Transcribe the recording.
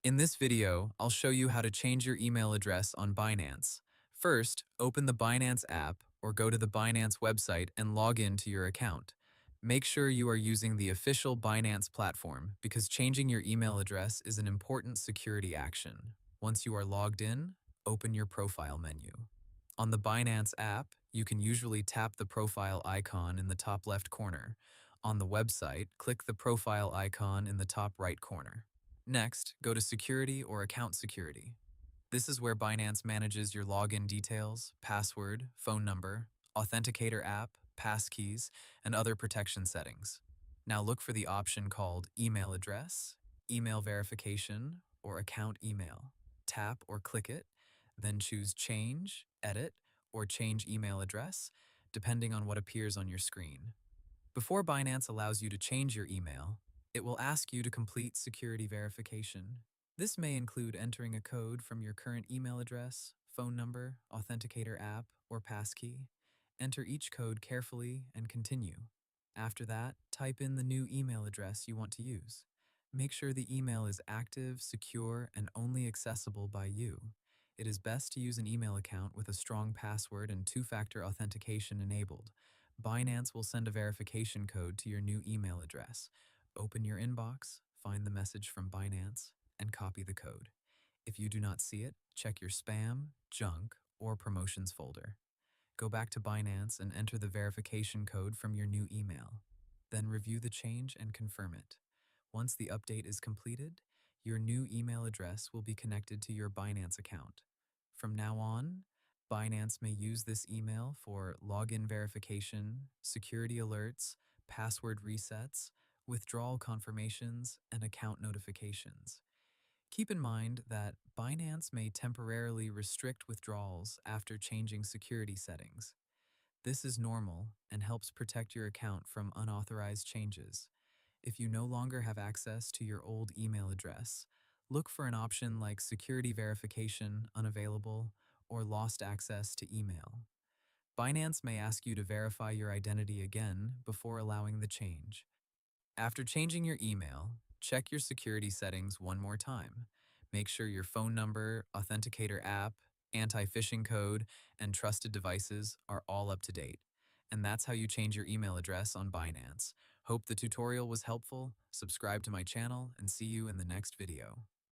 In this video, I'll show you how to change your email address on Binance. First, open the Binance app or go to the Binance website and log in to your account. Make sure you are using the official Binance platform because changing your email address is an important security action. Once you are logged in, open your profile menu. On the Binance app, you can usually tap the profile icon in the top left corner. On the website, click the profile icon in the top right corner. Next, go to Security or Account Security. This is where Binance manages your login details, password, phone number, authenticator app, passkeys, and other protection settings. Now look for the option called Email Address, Email Verification, or Account Email. Tap or click it, then choose Change, Edit, or Change Email Address, depending on what appears on your screen. Before Binance allows you to change your email, it will ask you to complete security verification. This may include entering a code from your current email address, phone number, authenticator app, or passkey. Enter each code carefully and continue. After that, type in the new email address you want to use. Make sure the email is active, secure, and only accessible by you. It is best to use an email account with a strong password and two-factor authentication enabled. Binance will send a verification code to your new email address. Open your inbox, find the message from Binance, and copy the code. If you do not see it, check your spam, junk, or promotions folder. Go back to Binance and enter the verification code from your new email. Then review the change and confirm it. Once the update is completed, your new email address will be connected to your Binance account. From now on, Binance may use this email for login verification, security alerts, password resets, withdrawal confirmations, and account notifications. Keep in mind that Binance may temporarily restrict withdrawals after changing security settings. This is normal and helps protect your account from unauthorized changes. If you no longer have access to your old email address, look for an option like security verification unavailable or lost access to email. Binance may ask you to verify your identity again before allowing the change. After changing your email, check your security settings one more time. Make sure your phone number, authenticator app, anti-phishing code, and trusted devices are all up to date. And that's how you change your email address on Binance. Hope the tutorial was helpful. Subscribe to my channel and see you in the next video.